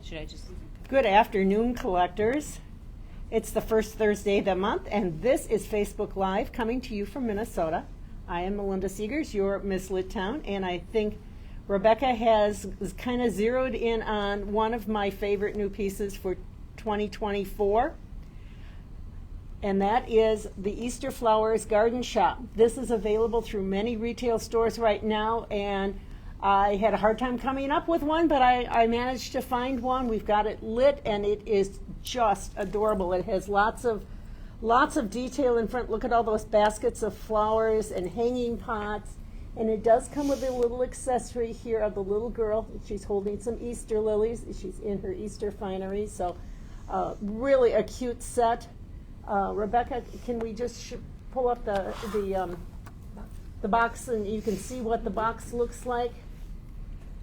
Should I just? Good afternoon, collectors. It's the first Thursday of the month, and this is Facebook Live coming to you from Minnesota. I am Melinda Seegers, your Miss Littown, and I think Rebecca has kind of zeroed in on one of my favorite new pieces for 2024, and that is the Easter Flowers Garden Shop. This is available through many retail stores right now, and I had a hard time coming up with one, but I managed to find one. We've got it lit, and it is just adorable. It has lots of detail in front. Look at all those baskets of flowers and hanging pots. And it does come with a little accessory here of the little girl. She's holding some Easter lilies. She's in her Easter finery. So really a cute set. Rebecca, can we just pull up the box and you can see what the box looks like?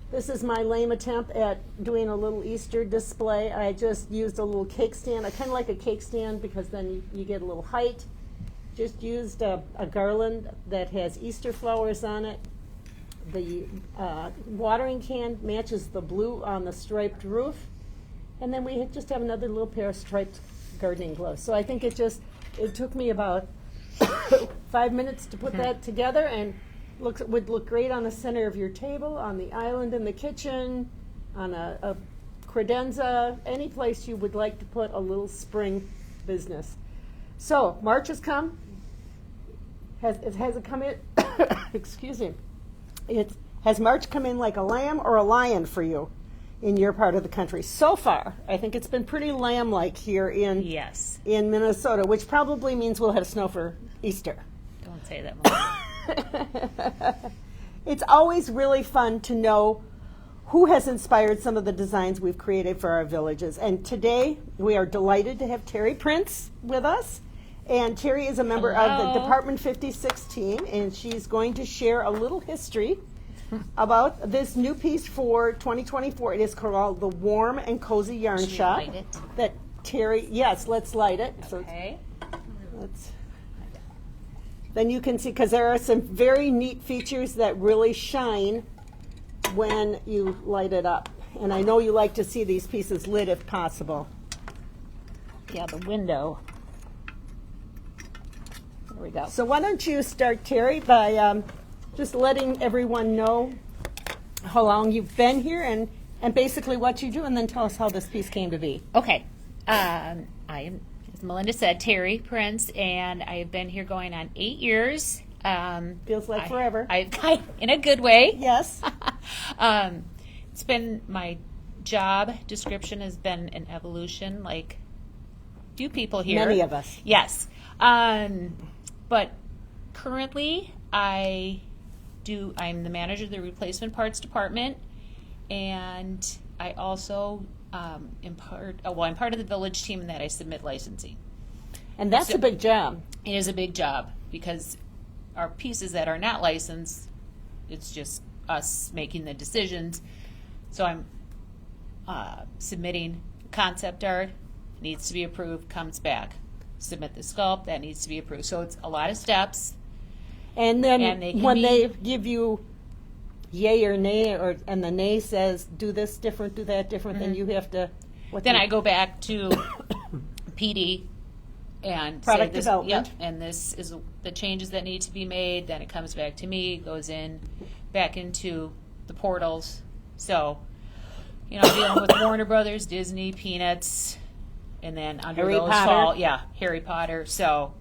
This is my lame attempt at doing a little Easter display. I just used a little cake stand. I kind of like a cake stand because then you get a little height. Just used a garland that has Easter flowers on it. The watering can matches the blue on the striped roof. And then we just have another little pair of striped gardening gloves. So I think it took me about 5 minutes to put that together, and would look great on the center of your table, on the island in the kitchen, on a credenza, any place you would like to put a little spring business. So March has come. Has it come in? Excuse me. Has March come in like a lamb or a lion for you in your part of the country? So far, I think it's been pretty lamb-like here in Minnesota, which probably means we'll have snow for Easter. Don't say that, Mom. It's always really fun to know who has inspired some of the designs we've created for our villages. And today we are delighted to have Terry Prince with us. And Terry is a member of the Department 56 team, and she's going to share a little history about this new piece for 2024. It is called the Warm and Cozy Yarn Should we Shop. light it? That Terry, yes, let's light it. Okay. Then you can see, because there are some very neat features that really shine when you light it up. And I know you like to see these pieces lit if possible. Yeah, the window. There we go. So why don't you start, Terry, by just letting everyone know how long you've been here and basically what you do, and then tell us how this piece came to be. Okay. I am, as Melinda said, Terry Prince, and I have been here going on 8 years. Feels like forever. I in a good way. Yes. It's been, my job description has been an evolution, like few people here. Many of us. Yes. But currently I'm the manager of the replacement parts department, and I also I'm part of the village team in that I submit licensing. And that's a big job. It is a big job because our pieces that are not licensed, it's just us making the decisions. So I'm submitting concept art, needs to be approved, comes back. Submit the sculpt, that needs to be approved. So it's a lot of steps. And then they give you yay or nay, and the nay says do this different, do that different, then you have to. I go back to PD and product say this, development. Yep, and this is the changes that need to be made. Then it comes back to me, goes in back into the portals. So, dealing with Warner Brothers, Disney, Peanuts, and then under Harry those Potter. Harry Potter. So.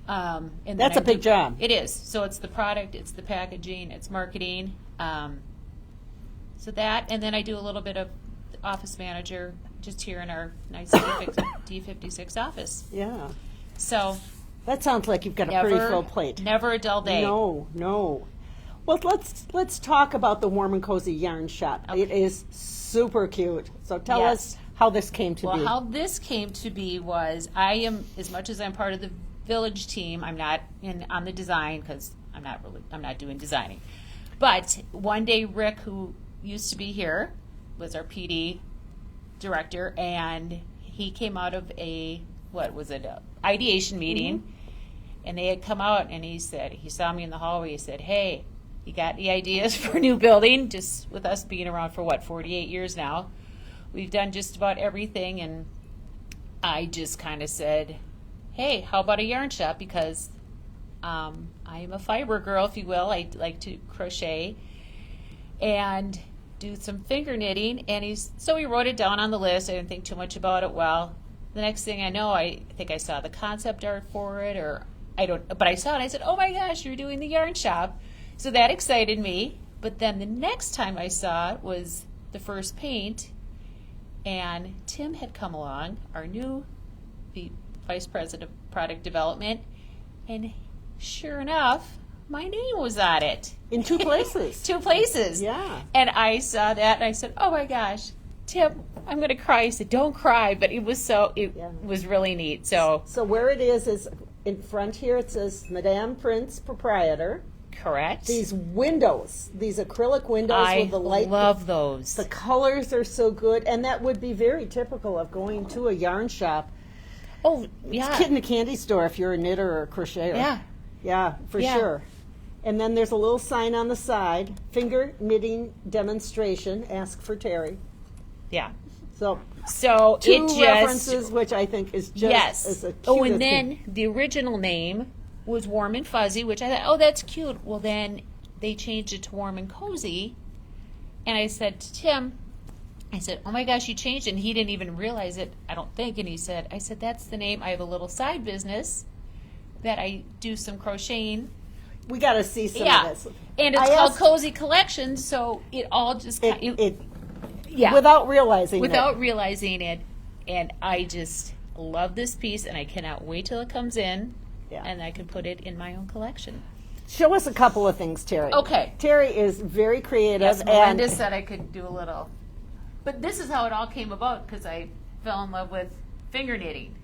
And that's a big job. It is. So it's the product, it's the packaging, it's marketing. So that, and then I do a little bit of office manager just here in our nice D56 office. Yeah. So that sounds like you've got a pretty full plate. Never a dull day. No. Well, let's talk about the Warm and Cozy Yarn Shop. Okay. It is super cute. So tell us how this came to be. Well, how this came to be was I am, as much as I'm part of the village team, I'm not on the design because I'm not doing designing. But one day Rick, who used to be here, was our PD director, and he came out of a ideation meeting, and they had come out, and he saw me in the hallway, he said, hey, you got any ideas for a new building? Just with us being around for 48 years now, we've done just about everything, and I just kind of said, hey, how about a yarn shop? Because I am a fiber girl, if you will. I like to crochet and do some finger knitting. And so he wrote it down on the list. I didn't think too much about it. Well, the next thing I know, I think I saw the concept art for it, but I saw it and I said, oh my gosh, you're doing the yarn shop. So that excited me. But then the next time I saw it was the first paint, and Tim had come along, the Vice President of Product Development, and sure enough, my name was on it. In 2 places. 2 places. Yeah. And I saw that and I said, oh my gosh, Tim, I'm going to cry. He said, don't cry. But it was really neat. So where it is in front here, it says Madame Prince Proprietor. correct. These windows, these acrylic windows with the light. I love those. The colors are so good, and that would be very typical of going to a yarn shop. Oh, yeah. It's kid in a candy store if you're a knitter or a crocheter. Yeah. Yeah, for Yeah. sure. And then there's a little sign on the side, finger knitting demonstration, ask for Terry. Yeah. So So two it just references, which I think is just yes. as a cute. Oh, and then the original name was Warm and Fuzzy, which I thought, oh, that's cute. Well, then they changed it to Warm and Cozy, and I said to Tim, I said, oh my gosh, you changed it. And he didn't even realize it, I don't think. And he said, I said, that's the name. I have a little side business that I do some crocheting. we got to see some Yeah. of this. And it's I called asked- Cozy Collections, so it all just yeah. without realizing without realizing it. And I just love this piece, and I cannot wait till it comes in, Yeah. and I can put it in my own collection. Show us a couple of things, Terry. Okay. Terry is very creative, Yes, and Melinda said I could do a little. But this is how it all came about, because I fell in love with finger knitting.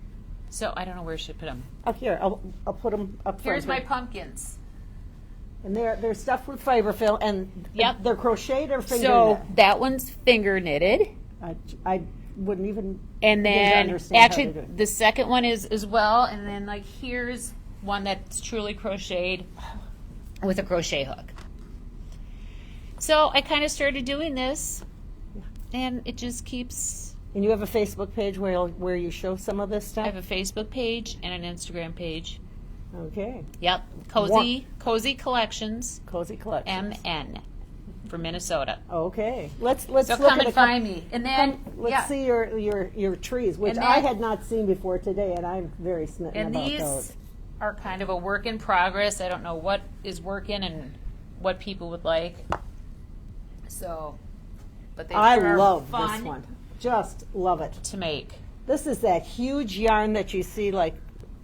So I don't know where I should put them. up here, I'll put them up front. Here's my here. pumpkins. And they're stuffed with fiberfill, and Yep. they're crocheted or finger So knit. that one's finger knitted. I wouldn't even And begin to then understand how actually to do it. the second one is as well. And then like here's one that's truly crocheted with a crochet hook. So I kind of started doing this, and it just keeps. And you have a Facebook page where you show some of this I stuff? have a Facebook page and an Instagram page. Okay. Yep, Cozy Collections, Cozy Collection. MN, for Minnesota. Okay. Let's So look come at and a couple- find me, and then Let's yeah, see your trees, which And I then- had not seen before today, and I'm very smitten and about these those. are kind of a work in progress. I don't know what is working and what people would like. So, but they I sure are love fun this one. Just love it. to make. This is that huge yarn that you see like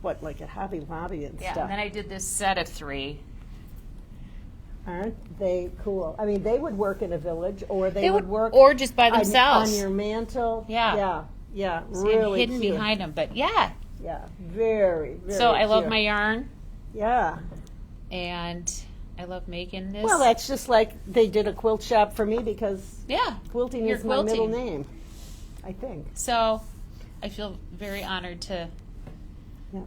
a Hobby Lobby and Yeah, stuff. and then I did this set of 3. Aren't they cool? I mean, they would work in a village, or they would work or just by on- themselves. on your mantle. Yeah. Yeah. See, I'm Really hidden cute. behind them, but yeah. Yeah, very, very. So I love cute. my yarn, Yeah. and I love making this. Well, that's just like they did a quilt shop for me because yeah. quilting You're is my middle quilting. name, I think. So I feel very honored to Yeah.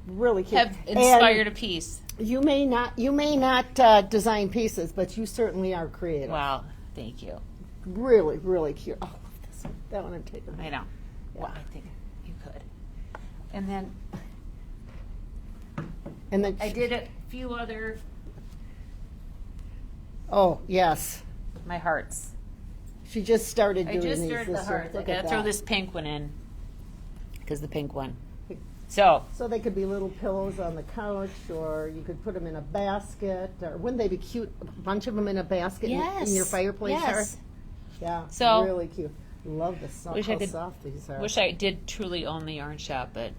Really cute. have inspired And a piece. you may not design pieces, but you certainly are creative. Wow, thank you. Really, really cute. Oh, I love this one. That one I'm taking. I know. Yeah. Well, I think you could. And then And then I did a few other oh yes, my hearts. she just started I doing just these started this the year. hearts. I Look gotta at throw that. this pink one in because the pink one. So So they could be little pillows on the couch, or you could put them in a basket. Or wouldn't they be cute? A bunch of them in a basket in your fireplace. Yes. Yeah. So- really cute. Love the soft, Wish I how could- soft these are. Wish I did truly own the yarn shop, but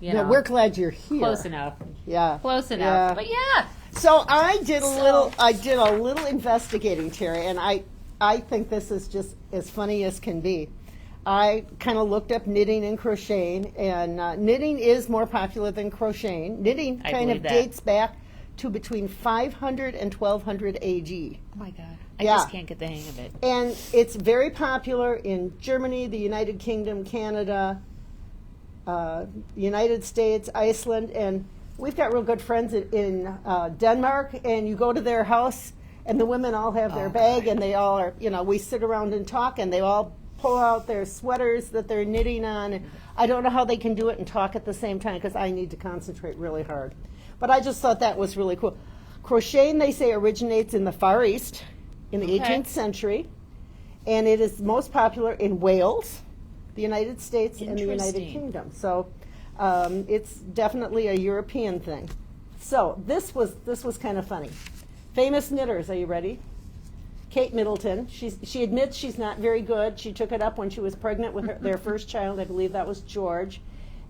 you No, know, we're glad you're here. close enough. Yeah. Close enough. Yeah. But yeah. So I did So- I did a little investigating, Terry, and I think this is just as funny as can be. I kind of looked up knitting and crocheting, and knitting is more popular than crocheting. Knitting I kind believe of that. dates back to between 500 and 1200 AG. Oh my God. I Yeah. just can't get the hang of it. And it's very popular in Germany, the United Kingdom, Canada, United States, Iceland, and we've got real good friends in Denmark, and you go to their house and the women all have their bag, and they all are, we sit around and talk, and they all pull out their sweaters that they're knitting on. And I don't know how they can do it and talk at the same time because I need to concentrate really hard. But I just thought that was really cool. Crocheting, they say, originates in the Far East in the 18th century, and it is most popular in Wales, the United States, and the United Interesting. Kingdom. So it's definitely a European thing. So this was kind of funny. Famous knitters, are you ready? Kate Middleton. She admits she's not very good. She took it up when she was pregnant with their first child. I believe that was George.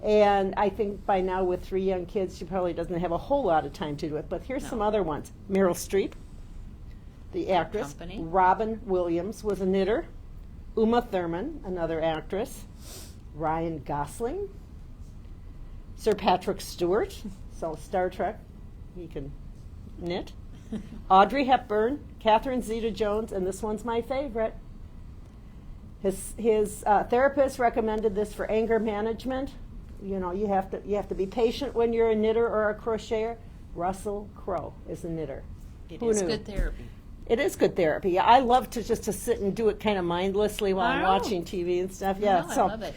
And I think by now with 3 young kids, she probably doesn't have a whole lot of time to do it. But here's some other ones. Meryl Streep, the actress. Company. Robin Williams was a knitter. Uma Thurman, another actress. Ryan Gosling. Sir Patrick Stewart, so Star Trek, he can knit. Audrey Hepburn, Catherine Zeta-Jones, and this one's my favorite. His therapist recommended this for anger management. You have to be patient when you're a knitter or a crocheter. Russell Crowe is a knitter. It Who is knew? good therapy. It is good therapy. Yeah, I love to sit and do it kind of mindlessly while I'm Wow. watching TV and stuff. Yeah, No, I so love it.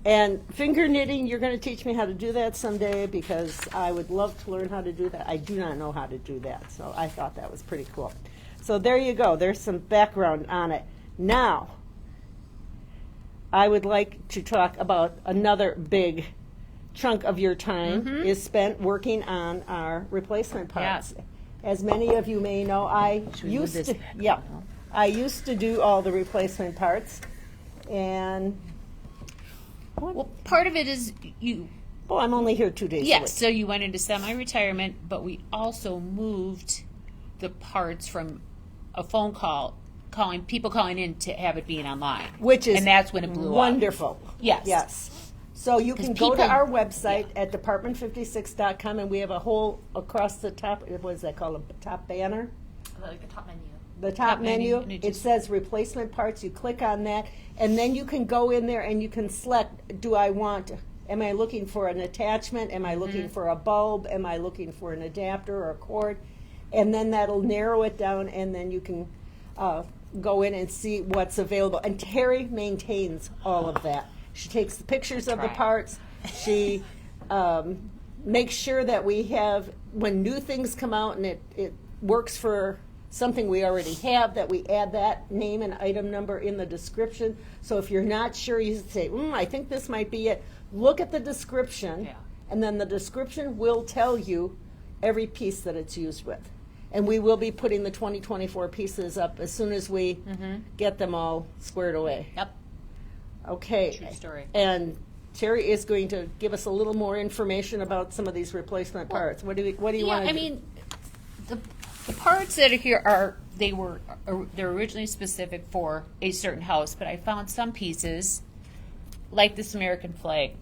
And finger knitting, you're going to teach me how to do that someday because I would love to learn how to do that. I do not know how to do that, so I thought that was pretty cool. So there you go. There's some background on it. Now, I would like to talk about another big chunk of your time is spent working on our replacement parts. Yeah. As many of you may know, I Should we move used this to, back yeah, a little? I used to do all the replacement parts, and Well, part of it is you. well, I'm only here 2 days a week. Yes, so you went into semi-retirement, but we also moved the parts from a phone call, people calling in to have it being online, Which is and that's when it blew up. wonderful. Yes. Yes. So you 'Cause can go to people- our website at department56.com, and we have a whole across the top. What is that called? A top banner. Like the top menu. The top menu, and it it just- says replacement parts. You click on that, and then you can go in there and you can select, am I looking for an attachment? Am I looking for a bulb? Am I looking for an adapter or a cord? And then that'll narrow it down, and then you can go in and see what's available. And Terry maintains all of that. She takes the pictures of the Right. parts. She makes sure that we have, when new things come out and it works for something we already have, that we add that name and item number in the description. So if you're not sure, you say, I think this might be it. Look at the description, Yeah. and then the description will tell you every piece that it's used with. And we will be putting the 2024 pieces up as soon as we get them all squared away. Yep. Okay. True story. And Terry is going to give us a little more information about some of these replacement parts. What do you want to Yeah, I do? mean, the parts that are here they're originally specific for a certain house, but I found some pieces, like this American flag.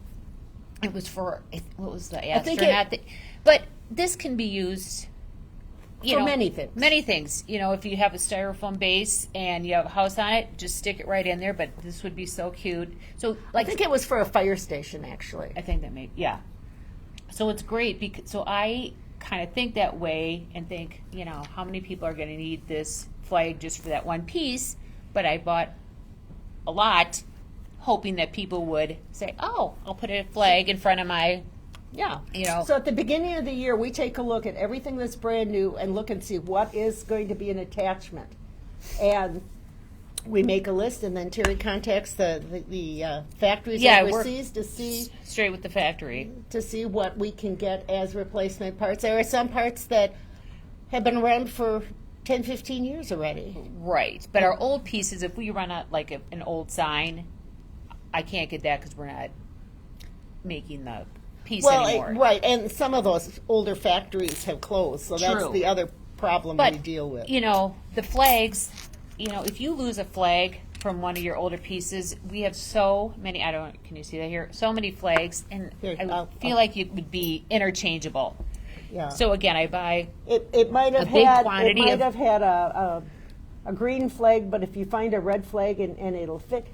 It was for what was the think astronaut? But this can be used. For many things. Many things. If you have a styrofoam base and you have a house on it, just stick it right in there. But this would be so cute. So, I think it was for a fire station, actually. I think that yeah. So it's great because I kind of think that way and think, how many people are going to need this flag just for that one piece? But I bought a lot, hoping that people would say, "Oh, I'll put a flag in front of my." Yeah. You know. So at the beginning of the year, we take a look at everything that's brand new and look and see what is going to be an attachment. And we make a list, and then Terry contacts the factories Yeah, I work- overseas to see Straight with the factory. what we can get as replacement parts. There are some parts that have been around for 10, 15 years already. Right. But our old pieces, if we run out like an old sign, I can't get that because we're not making the piece anymore. Right, and some of those older factories have closed, so that's True. the other problem But, we deal with. the flags, if you lose a flag from one of your older pieces, we have so many, can you see that here? So many flags, and Here, I I'll- feel like it would be interchangeable. Yeah. So again, I buy, It might have a big had quantity it might of- have had a green flag, but if you find a red flag and it'll fit.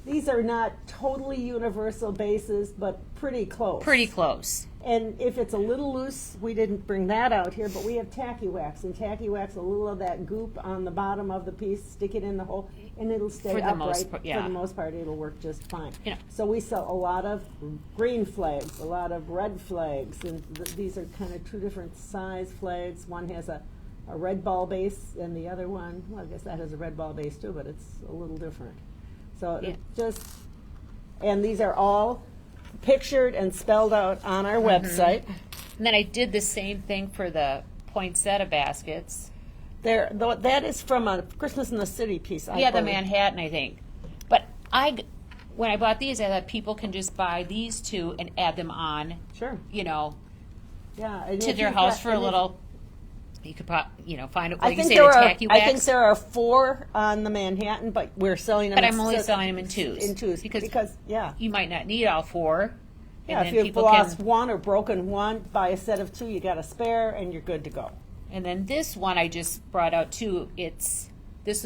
These are not totally universal bases, but pretty close. pretty close. And if it's a little loose, we didn't bring that out here, but we have tacky wax. And tacky wax, a little of that goop on the bottom of the piece, stick it in the hole, and it'll stay For the upright. most part, yeah. For the most part, it'll work just fine. You know. So we sell a lot of green flags, a lot of red flags, and these are kind of two different size flags. One has a red ball base, and the other one, well, I guess that has a red ball base too, but it's a little different. So Yeah. it just, and these are all pictured and spelled out on our website. And then I did the same thing for the poinsettia baskets. That is from a Christmas in the City piece. I Yeah, the believe. Manhattan, I think. But when I bought these, I thought people can just buy these two and add them on, Sure. Yeah, and to if their you've house got- for a and if- little. You could find it. I Like you think say, there the are. tacky wax. I think there are 4 on the Manhattan, but we're selling them. But I'm only selling them in twos. In twos because yeah. You might not need all 4. Yeah, and if then you've people lost can. one or broken one, buy a set of 2. You got a spare, and you're good to go. And then this one I just brought out too. This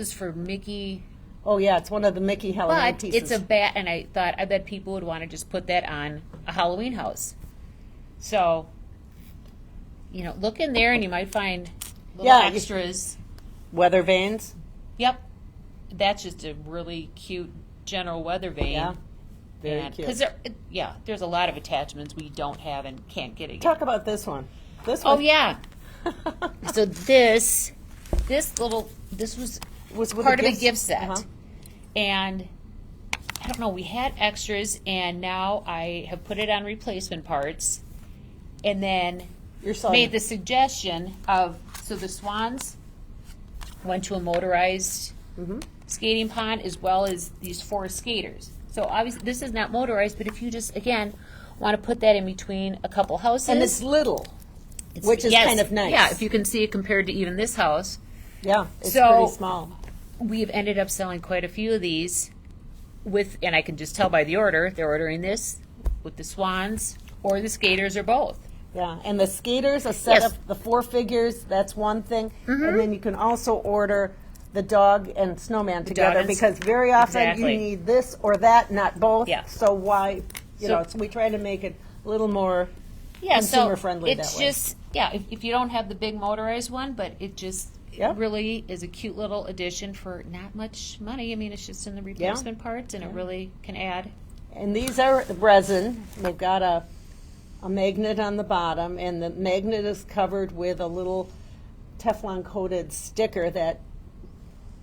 is for Mickey. Oh yeah, it's one of the Mickey Halloween But pieces. it's a bat, and I thought I bet people would want to just put that on a Halloween house. So, look in there, and you might find little Yeah, extras. weather vanes. Yep, that's just a really cute general weather vane. Yeah, very cute. Because there's a lot of attachments we don't have and can't get again. Talk about this one. This Oh one. yeah. So this was was with part the of a gift set. Uh-huh. And I don't know, we had extras, and now I have put it on replacement parts, and then You're selling. made the suggestion so the Swans went to a motorized skating pond as well as these 4 skaters. So obviously this is not motorized, but if you just, again, want to put that in between a couple houses. and it's little, which is kind of nice. Yeah, if you can see it compared to even this house. Yeah, it's So- pretty small. We've ended up selling quite a few of these and I can just tell by the order, they're ordering this with the Swans or the skaters or both. Yeah, and the skaters, a set Yes. of the 4 figures, that's one thing. And then you can also order the dog and snowman together and because very often exactly. you need this or that, not both. Yeah. So why, So- so we try to make it a little more Yeah, consumer so friendly it's that way. just, if you don't have the big motorized one, but it just Yep. really is a cute little addition for not much money. I mean, it's just in the replacement parts, and it really can add. And these are resin. They've got a magnet on the bottom, and the magnet is covered with a little Teflon coated sticker that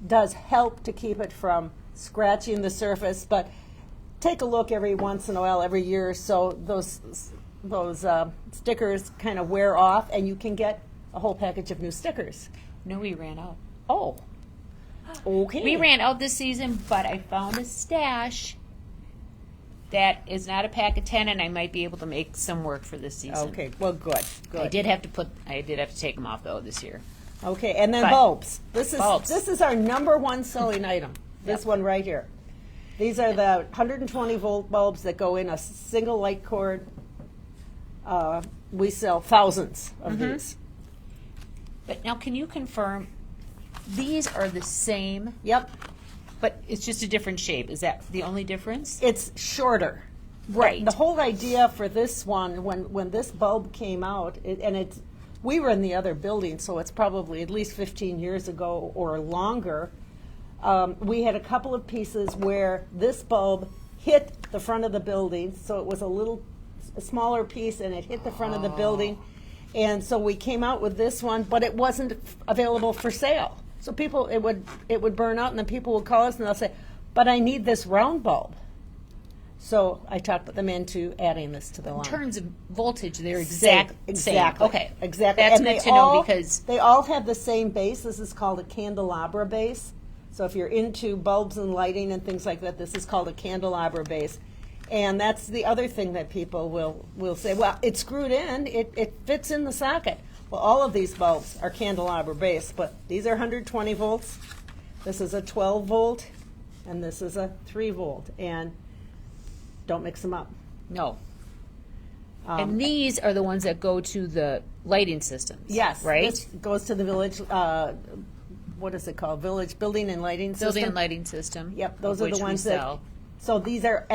does help to keep it from scratching the surface. But take a look every once in a while, every year or so, those stickers kind of wear off, and you can get a whole package of new stickers. No, we ran out. Oh, okay. We ran out this season, but I found a stash that is not a pack of 10, and I might be able to make some work for this season. Okay, well, good. I did have to take them off though this year. Okay, and then But- bulbs. Bulbs. This is our number 1 selling item. This one right here. These are the 120 volt bulbs that go in a single light cord. We sell thousands of these. But now, can you confirm these are the same, Yep, but it's just a different shape? Is that the only difference? it's shorter. Right. The whole idea for this one, when this bulb came out, we were in the other building, so it's probably at least 15 years ago or longer. We had a couple of pieces where this bulb hit the front of the building, so it was a smaller piece, and it hit the front of the building. And so we came out with this one, but it wasn't available for sale. So it would burn out, and then people would call us and they'll say, "But I need this round bulb." So I talked them into adding this to the line. In terms of voltage, they're Exactly. same. Okay. Exactly. That's And meant they to know all- because they all have the same base. This is called a candelabra base. So if you're into bulbs and lighting and things like that, this is called a candelabra base. And that's the other thing that people will say, well, it's screwed in, it fits in the socket. Well, all of these bulbs are candelabra base, but these are 120 volts. This is a 12 volt, and this is a 3 volt. And don't mix them up. no. And these are the ones that go to the lighting systems. Yes. Right? This goes to the village, what is it called? Village Building and Lighting System. Building and lighting system. Yep, those of are the which we ones that. sell. So these are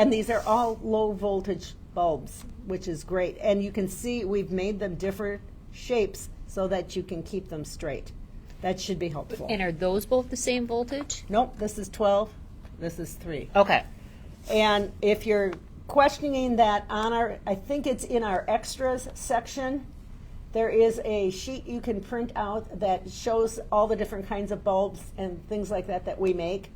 all low voltage bulbs, which is great. And you can see we've made them different shapes so that you can keep them straight. That should be helpful. And are those both the same voltage? Nope, this is 12, this is 3. Okay. And if you're questioning that I think it's in our extras section, there is a sheet you can print out that shows all the different kinds of bulbs and things like that we make.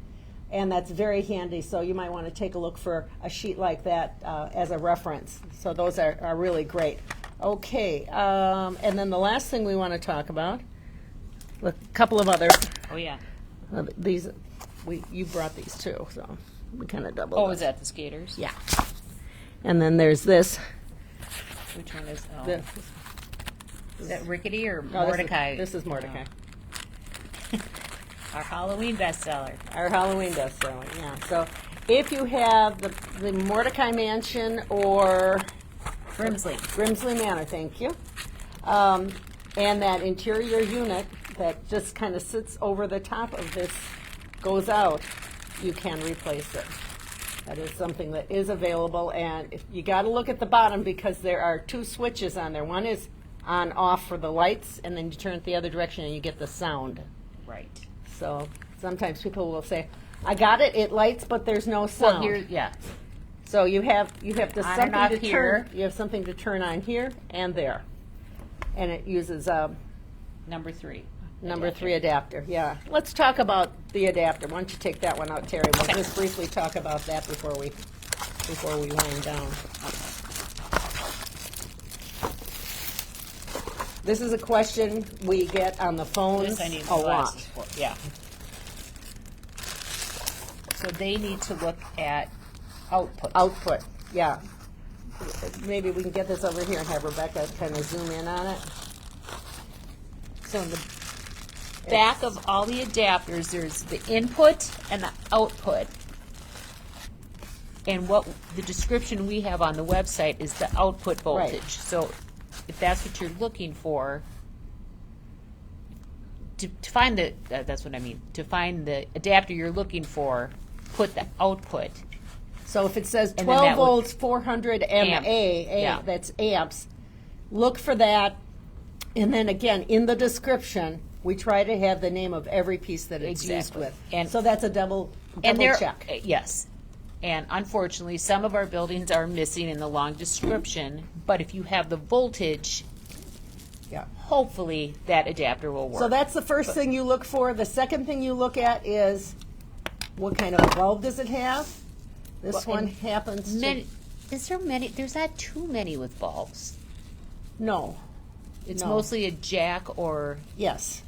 And that's very handy, so you might want to take a look for a sheet like that as a reference. So those are really great. Okay, and then the last thing we want to talk about, a couple of other, Oh, yeah. these, you brought these too, so we kind of doubled. Oh, is that the skaters? Yeah. And then there's this. Which one is, The- is that Rickety or no, Mordecai? This is Mordecai. Our Halloween bestseller. Our Halloween bestseller, yeah. So if you have the Mordecai Mansion or Grimsley. Manor, thank you, and that interior unit that just kind of sits over the top of this goes out, you can replace it. That is something that is available, and if you got to look at the bottom because there are 2 switches on there. One is on off for the lights, and then you turn it the other direction and you get the sound. Right. So sometimes people will say, "I got it. It lights, but there's no sound." Well, here, yeah. So you have to On and something off to here. turn. You have something to turn on here and there, and it uses Number 3. number 3 adapter. Yeah. Let's talk about the adapter. Why don't you take that one out, Terry? We'll Okay. just briefly talk about that before we wind down. This is a question we get on the phones This I need a glasses lot. for. Yeah. So they need to look at output. Output, yeah. Maybe we can get this over here and have Rebecca kind of zoom in on it. So in the back of all the adapters, there's the input and the output. And what the description we have on the website is the output voltage. Right. So if that's what you're looking for, to find the, that's what I mean, to find the adapter you're looking for, put the output. So if it says then 12 that would- volts, 400 MA, Yeah. that's amps, look for that. And then again, in the description, we try to have the name of every piece that it's used Exactly. with. And- so that's a double And there, check. yes. And unfortunately, some of our buildings are missing in the long description, but if you have the voltage, Yeah. hopefully that adapter will work. So that's the first thing you look for. The second thing you look at is what kind of a bulb does it have? This Well, one and happens to... many, is there many? There's not too many with bulbs. No. It's No. mostly a jack or Yes.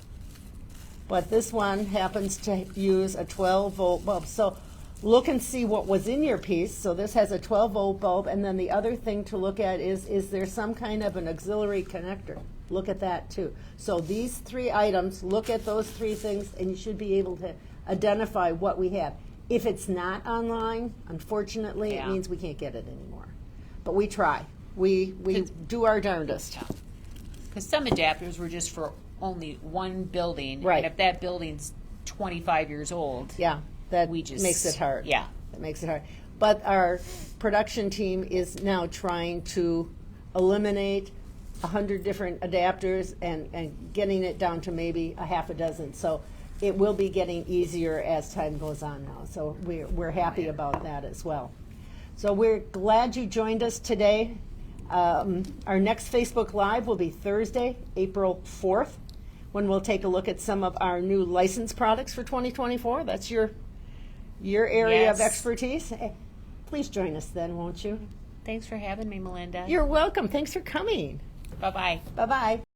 But this one happens to use a 12-volt bulb. So look and see what was in your piece. So this has a 12-volt bulb, and then the other thing to look at is there some kind of an auxiliary connector? Look at that too. So these 3 items, look at those 3 things, and you should be able to identify what we have. If it's not online, unfortunately, Yeah. it means we can't get it anymore. But we try. We do our darndest. because some adapters were just for only one building. Right. And if that building's 25 years old, Yeah, that we just makes it hard. Yeah. That makes it hard. But our production team is now trying to eliminate 100 different adapters and getting it down to maybe a half a dozen. So it will be getting easier as time goes on now. So we're happy about that as well. So we're glad you joined us today. Our next Facebook Live will be Thursday, April 4th, when we'll take a look at some of our new licensed products for 2024. That's your area of Yes. expertise. Please join us then, won't you? Thanks for having me, Melinda. You're welcome. Thanks for coming. Bye-bye. Bye-bye.